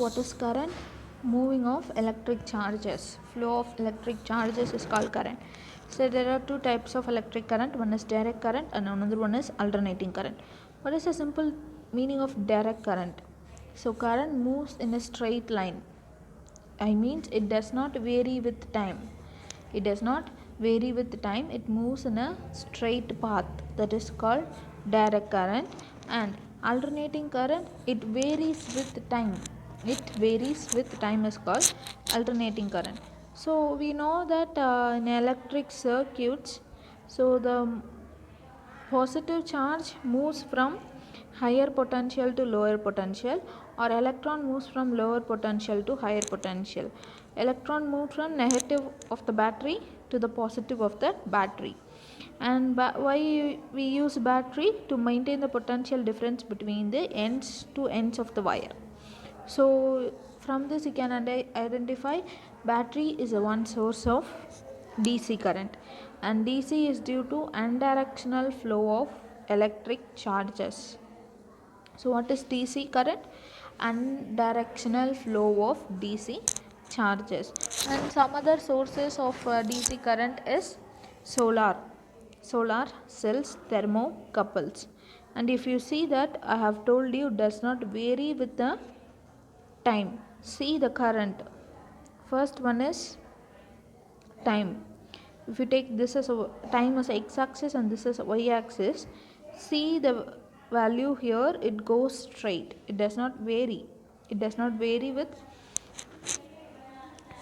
what is current? Moving of electric charges. Flow of electric charges is called current. So there are two types of electric current. One is direct current and another one is alternating current. What is the simple meaning of direct current? So current moves in a straight line. I mean it does not vary with time. It does not vary with time. It moves in a straight path. That is called direct current. And alternating current, it varies with time. It varies with time is called alternating current. So we know that in electric circuits, so the positive charge moves from higher potential to lower potential, or electron moves from lower potential to higher potential. Electron moves from negative of the battery to the positive of the battery. And why we use battery? To maintain the potential difference between the ends to ends of the wire. So from this you can identify battery is a one source of DC current, and DC is due to unidirectional flow of electric charges. So what is DC current? Unidirectional flow of DC charges. And some other sources of DC current is solar cells, thermocouples. And if you see that, I have told you, does not vary with the time. See the current. First one is time. If you take this as a time as x-axis and this as a y-axis, see the value here, it goes straight. It does not vary. It does not vary with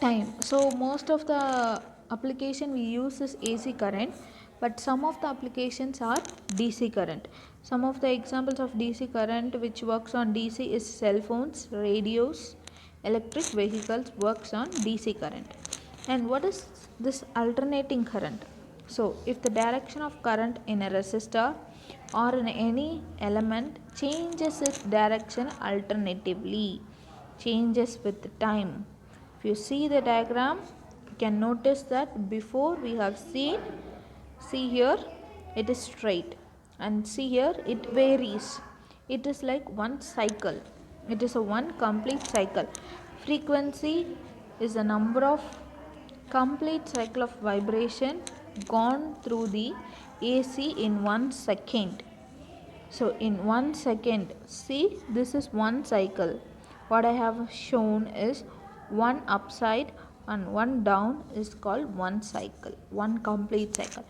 time. So most of the application we use is AC current, but some of the applications are DC current. Some of the examples of DC current which works on DC is cell phones, radios, electric vehicles works on DC current. And what is this alternating current? So if the direction of current in a resistor or in any element changes its direction alternatively, changes with time. If you see the diagram, you can notice that before we have seen, see here it is straight, and see here it varies. It is like one cycle. It is a one complete cycle. Frequency is the number of complete cycle of vibration gone through the AC in 1 second. So in 1 second, see, this is one cycle. What I have shown is one upside and one down is called one cycle, one complete cycle.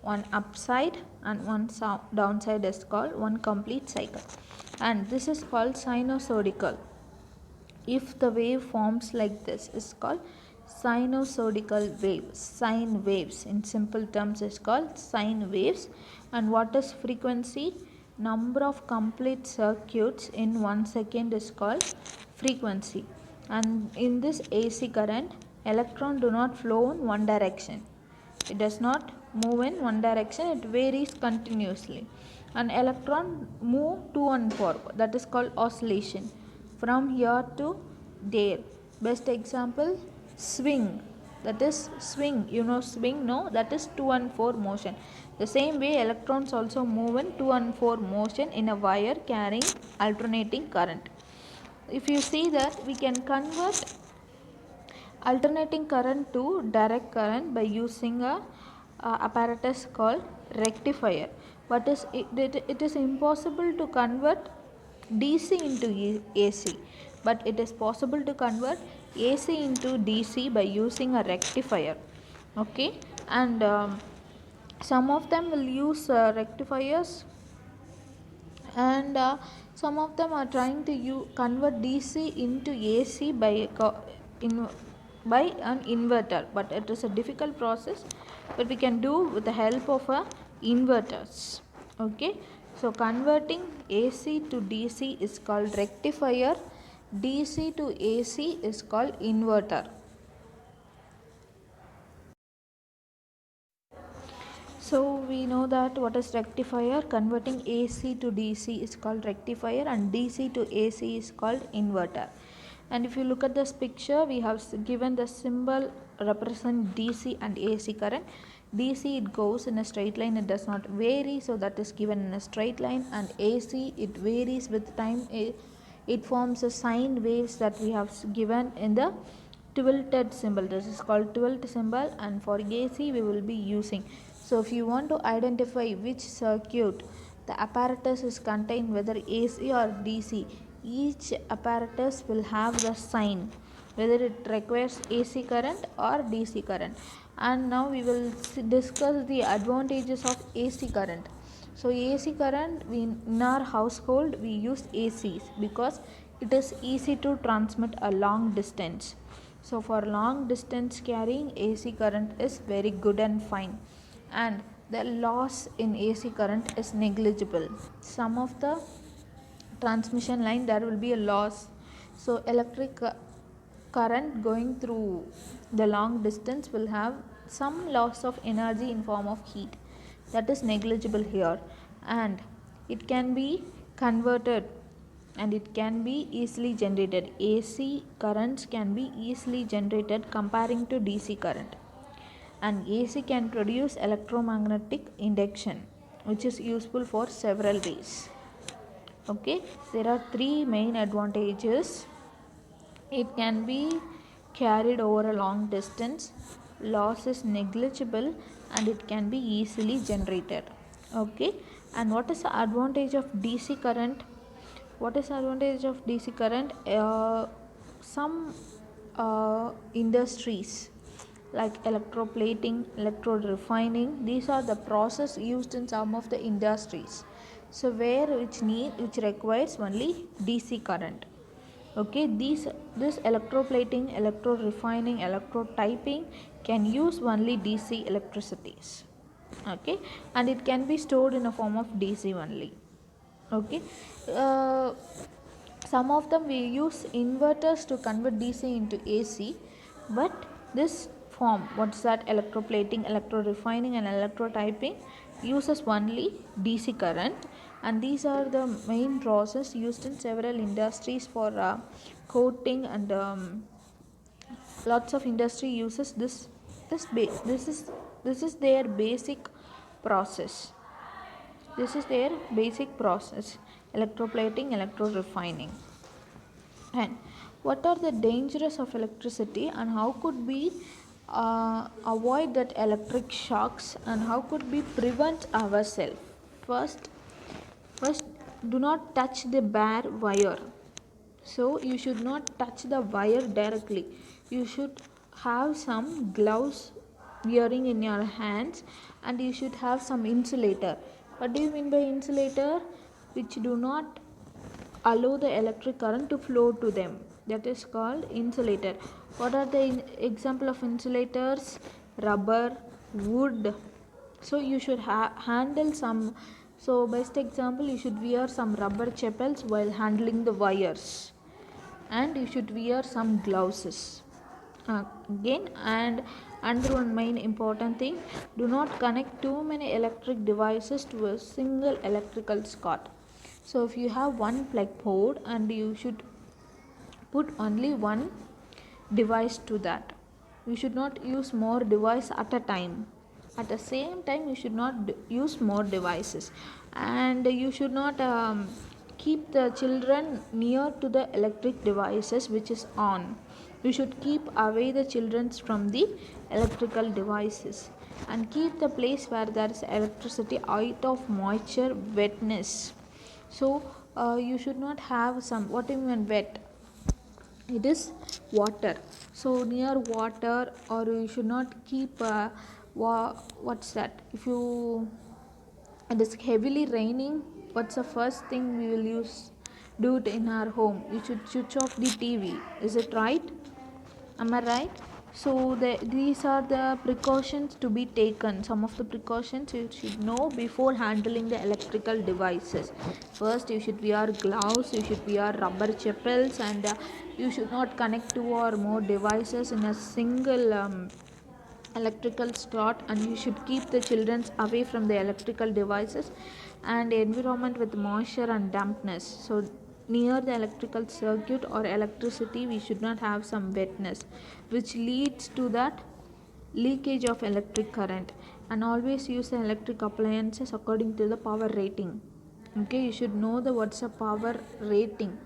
One upside and one downside is called one complete cycle. And this is called sinusoidal. If the wave forms like this, is called sinusoidal wave. Sine waves in simple terms is called sine waves. And what is frequency? Number of complete circuits in 1 second is called frequency. And in this AC current, electron do not flow in one direction. It does not move in one direction, it varies continuously. An electron move to and fro, that is called oscillation, from here to there. Best example, swing. That is swing. You know swing, no? That is to and fro motion. The same way electrons also move in to and fro motion in a wire carrying alternating current. If you see that, we can convert alternating current to direct current by using a apparatus called rectifier. But it is impossible to convert DC into AC, but it is possible to convert AC into DC by using a rectifier. Okay, and some of them will use rectifiers, and some of them are trying to convert DC into AC by an inverter, but it is a difficult process, but we can do with the help of inverters. Okay, so converting AC to DC is called rectifier, DC to AC is called inverter. So we know that what is rectifier. Converting AC to DC is called rectifier, and DC to AC is called inverter. And if you look at this picture, we have given the symbol represent DC and AC current. DC, it goes in a straight line, it does not vary, so that is given in a straight line. And AC, it varies with time, it forms a sine waves that we have given in the tilted symbol. This is called tilt symbol, and for AC we will be using. So if you want to identify which circuit the apparatus is contained, whether AC or DC, each apparatus will have the sign whether it requires AC current or DC current. And now we will discuss the advantages of AC current. So AC current, in our household we use ACs because it is easy to transmit a long distance. So for long distance carrying, AC current is very good and fine, and the loss in AC current is negligible. Some of the transmission line there will be a loss, so electric current going through the long distance will have some loss of energy in form of heat, that is negligible here, and it can be converted and it can be easily generated. AC currents can be easily generated comparing to DC current, and AC can produce electromagnetic induction, which is useful for several ways. Okay, there are three main advantages. It can be carried over a long distance, loss is negligible, and it can be easily generated. Okay, and what is the advantage of DC current? What is the advantage of DC current? Some industries like electroplating, electrode refining, these are the process used in some of the industries. So which requires only DC current. Okay, this electroplating, electrode refining, electrode typing can use only DC electricities. Okay, and it can be stored in a form of DC only. Okay, uh, some of them we use inverters to convert DC into AC, but this form, what's that, electroplating, electrode refining and electrotyping, uses only DC current, and these are the main process used in several industries for coating, and lots of industry uses this is their basic process. This is their basic process, electroplating, electrode refining. And what are the dangers of electricity, and how could we avoid that electric shocks, and how could we prevent ourselves? First, do not touch the bare wire. So you should not touch the wire directly. You should have some gloves wearing in your hands, and you should have some insulator. What do you mean by insulator? Which do not allow the electric current to flow to them. That is called insulator. What are the example of insulators? Rubber, wood. So you should handle some. So best example, you should wear some rubber chapels while handling the wires, and you should wear some gloves again. And another one main important thing, do not connect too many electric devices to a single electrical socket. So if you have one plug port, and you should put only one device to that. You should not use more device at a time. At the same time, you should not use more devices, and you should not keep the children near to the electric devices which is on. You should keep away the children from the electrical devices, and keep the place where there is electricity out of moisture, wetness. So you should not have some, what do you mean wet? It is water. So near water, or you should not keep what's that, if you, it is heavily raining, what's the first thing we will do it in our home? You should switch off the TV. Is it right? Am I right? So these are the precautions to be taken. Some of the precautions you should know before handling the electrical devices. First, you should wear gloves, you should wear rubber chapels, and you should not connect two or more devices in a single electrical slot, and you should keep the children away from the electrical devices and environment with moisture and dampness. So near the electrical circuit or electricity, we should not have some wetness, which leads to that leakage of electric current. And always use the electric appliances according to the power rating. Okay, you should know the what's a power rating.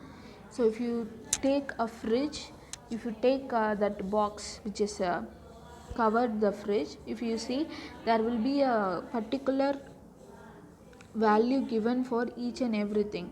So if you take a fridge, if you take that box which is covered the fridge, if you see, there will be a particular value given for each and everything.